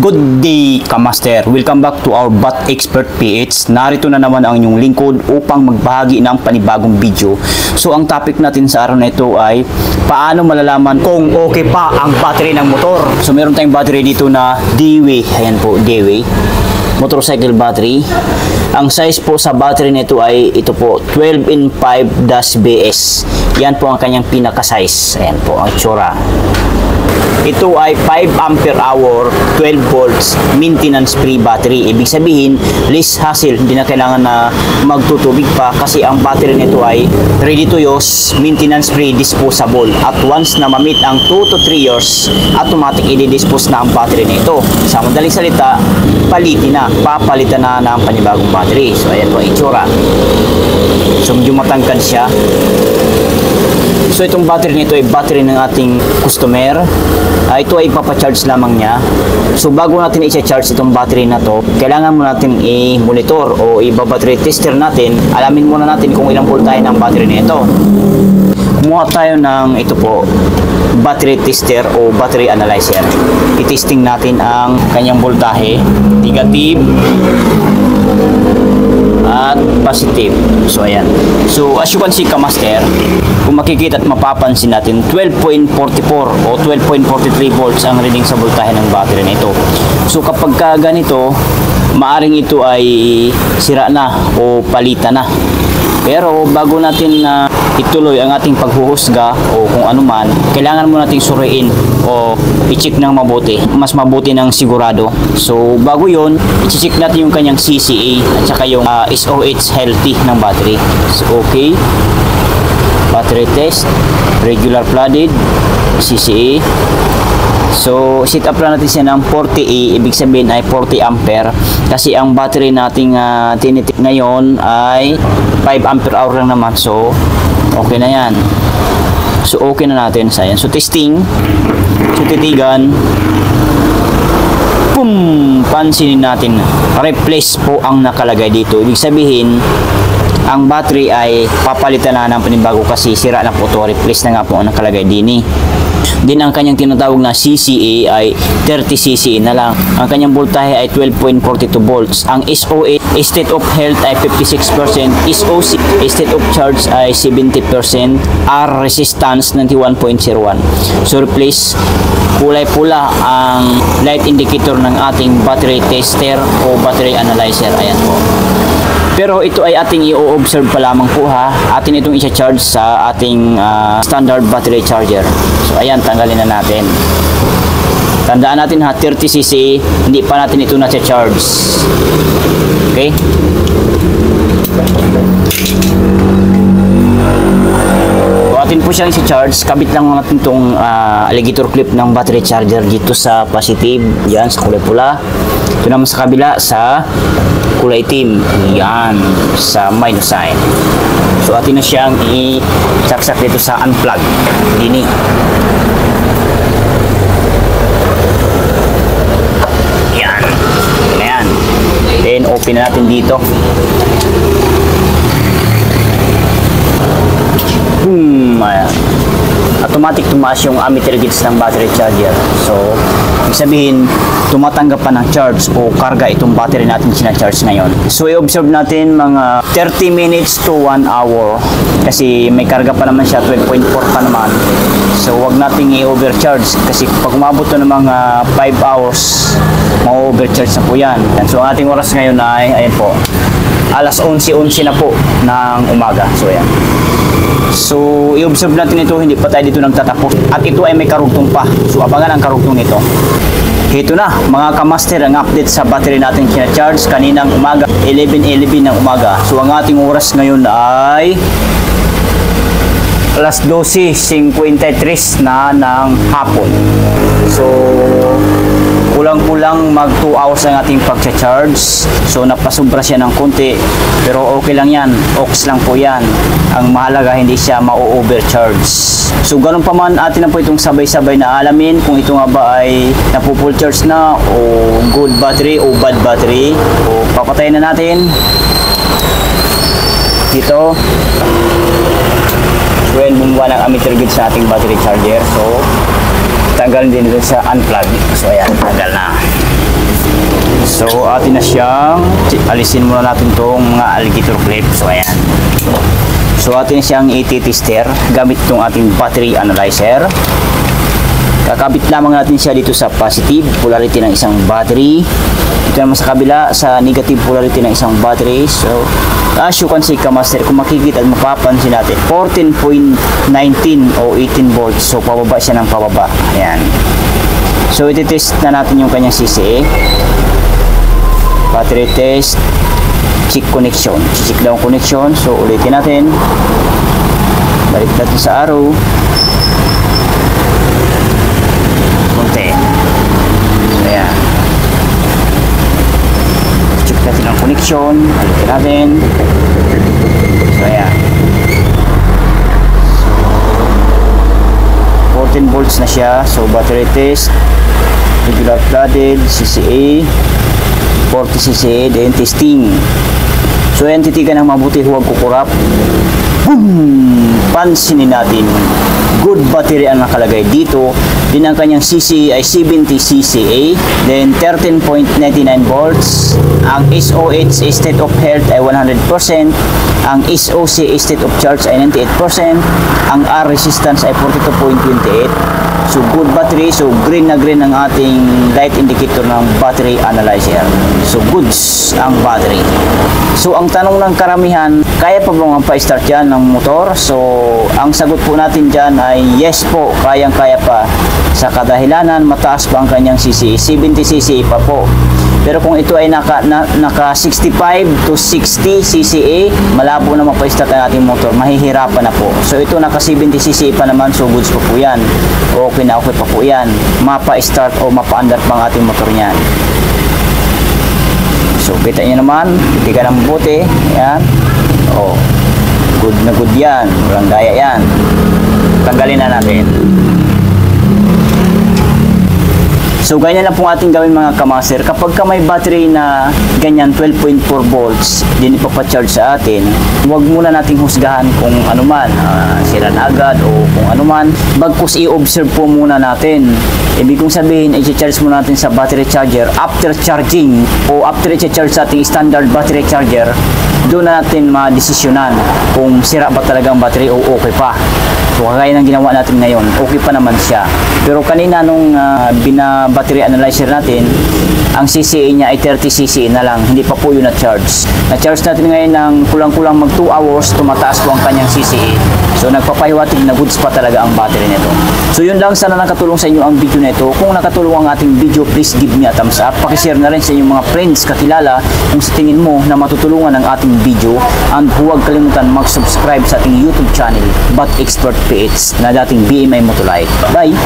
Good day, Kamaster! Welcome back to our Bat Expert PH. Narito na naman ang inyong lingkod upang magbahagi ng panibagong video. So, ang topic natin sa araw na ito ay paano malalaman kung okay pa ang battery ng motor. So, meron tayong battery dito na Dewey. Ayan po, Dewey. Motorcycle battery. Ang size po sa battery nito ay ito po, 12 in 5-BS. Yan po ang kanyang pinaka-size. Ayan po, ang itsura. Ito ay 5 ampere hour, 12 volts, maintenance free battery. Ibig sabihin, less hassle, hindi na kailangan na magtutubig pa kasi ang battery nito ay ready to use, maintenance free, disposable. At once na ma-meet ang 2 to 3 years, automatic i-dispose na ang battery nito. Sa madaling salita, papalitan na ng panibagong battery. So ayan po ang itsura. So medyo matangkad siya. So itong battery nito ay battery ng ating customer. Ito ay ipapacharge lamang niya. So bago natin i-charge itong battery na to, kailangan mo natin i-monitor o i-battery tester natin. Alamin muna natin kung ilang voltahe ng battery nito. Kumuha tayo ng ito po, battery tester o battery analyzer. I-testing natin ang kanyang voltahe, negative at positive. So ayan. So as you can see, Kamaster, kung makikita at mapapansin natin, 12.44 o 12.43 volts ang reading sa voltahe ng battery nito. So kapag ganito, maaring ito ay sira na o palitan na. Pero bago natin ituloy ang ating paghuhusga o kung ano man, kailangan mo nating suriin o i-check ng mabuti. Mas mabuti ng sigurado. So bago yon, i-check natin yung kanyang CCA at saka yung SOH healthy ng battery. So okay. Battery test, regular flooded, CCA. So, set up lang natin siya ng 40A, ibig sabihin ay 40 ampere. Kasi ang battery nating tinitik ngayon ay 5 ampere hour lang naman. So, okay na yan. So, okay na natin sa yan. So, testing. So, titigan. Boom! Pansinin natin. Replace po ang nakalagay dito. Ibig sabihin, ang battery ay papalitan na ng panibago kasi sira na po ito. Replace na nga po ang nakalagay din eh. Din ang kanyang tinatawag na CCA ay 30 CCA na lang. Ang kanyang voltahe ay 12.42 volts. Ang SOA, state of health ay 56%. SOC, state of charge ay 70%. R resistance 91.01. So replace, kulay pula ang light indicator ng ating battery tester o battery analyzer. Ayan po. Pero ito ay ating i-observe pa lamang po ha. Atin itong i-charge sa ating standard battery charger. So ayan, tanggalin na natin. Tandaan natin ha, 30cc, hindi pa natin ito na-charge. Okay? So atin po siyang i-charge. Kabit lang natin itong alligator clip ng battery charger dito sa positive. Yan, sa kulay pula. Ito naman sa kabila sa kulay itim. Yan, sa minus sign. So atin na siyang i-saksak dito sa unplug. Dini. Yan. Ayan. Then open na natin dito. Ayan. Automatic tumaas yung ammeter gauge ng battery charger. So, ibig sabihin, tumatanggap pa ng charge o karga itong battery natin sinacharge ngayon. So, i-observe natin mga 30 minutes to 1 hour. Kasi may karga pa naman siya, 12.4 pa naman. So, wag nating i-overcharge. Kasi pag umabot to ng mga 5 hours, ma-overcharge na po yan. So, ang ating oras ngayon ay, ayan po, alas 11:11 na po ng umaga. So, ayan. So, i-observe natin ito, hindi pa tayo dito nagtatapos. At ito ay may karugtong pa. So, abangan ang karugtong nito. Ito na, mga Kamaster, ang update sa battery natin kina-charge kaninang umaga, 11:11 ng umaga. So, ang ating oras ngayon ay alas 12:53 na ng hapon. So, kulang-kulang mag 2 hours ang ating pag-charge. So napasubra siya ng konti, pero okay lang yan, ox lang po yan. Ang mahalaga hindi siya ma-overcharge. So ganun pa man, atin na po itong sabay-sabay na alamin kung ito nga ba ay napo-full charge na o good battery o bad battery. O papatayin na natin dito. So yan, bumuha ng ammeter gauge sa ating battery charger. So tanggal din dito sa unplug. So ayan, tanggal na. So atin na siyang alisin muna natin tong mga alligator clip. So ayan. So atin na siyang i-tester gamit tong ating battery analyzer. Kakabit lamang natin siya dito sa positive polarity ng isang battery. Ito naman sa kabila sa negative polarity ng isang battery. So as you can see, Kamaster, kung makikita at mapapansin natin, 14.19 o 18 volts. So pababa siya ng pababa. Ayan. So iti-test na natin yung kanyang CCA. Battery test, check connection. Check down connection. So ulitin natin. Balik natin sa arrow. Konti. So ayan. Check natin ang connection. Ulitin natin. So ayan. So 14 volts na siya. So battery test, regular flooded, CCA, 40 CCA, then testing. So ayan, titigan ng mabuti, huwag kukurap. Boom! Pansinin natin, good battery ang nakalagay dito. Din ang kanyang CCA ay 70 CCA, then 13.99 volts. Ang SOH state of health ay 100%. Ang SOC state of charge ay 98%. Ang R resistance ay 42.28. So good battery. So green na green ang ating light indicator ng battery analyzer. So goods ang battery. So ang tanong ng karamihan, kaya pa ba pa-start yan ng motor? So ang sagot po natin dyan ay yes po, kayang-kaya pa. Sa kadahilanan, mataas pa ang kanyang CCA, 70 CCA pa po. Pero kung ito ay naka 65 to 60 CCA, malabo na mapa-start ang ating motor, mahihirapan na po. So ito naka 70 CCA pa naman, so goods pa po yan. Okay na okay pa po yan. Mapa-start o mapa-under pa ang ating motor niyan. So kita nyo naman, hindi ka ng mabuti. Yan. Oh, good na good yan. Walang gaya yan. Tanggalin na natin. So ganyan lang po ating gawin mga Kamaster. Kapag ka may battery na ganyan 12.4 volts, din ipapacharge sa atin, huwag muna nating husgahan kung ano man, sira na agad o kung ano man. Bagkus i-observe po muna natin. Ibig kong sabihin, i-charge muna natin sa battery charger. After charging o after i-charge sa ating standard battery charger, doon na natin ma-desisyonan kung sira ba talaga ang battery o okay pa. So kagaya ng ginawa natin ngayon, okay pa naman siya. Pero kanina nung battery analyzer natin, ang CCA niya ay 30 CCA na lang, hindi pa po yun na-charge. Na-charge natin ngayon ng kulang-kulang mag 2 hours, tumataas po ang kanyang CCA. So nagpapahiwatig na goods pa talaga ang battery nito. So yun lang, sana nakatulong sa inyo ang video na ito. Kung nakatulong ang ating video, please give me a thumbs up. Pakishare na rin sa inyong mga friends, kakilala, kung sa tingin mo na matutulungan ang ating video. And huwag kalimutan mag-subscribe sa ating YouTube channel, Bat Expert PH, na dating BMI Motolite. Bye!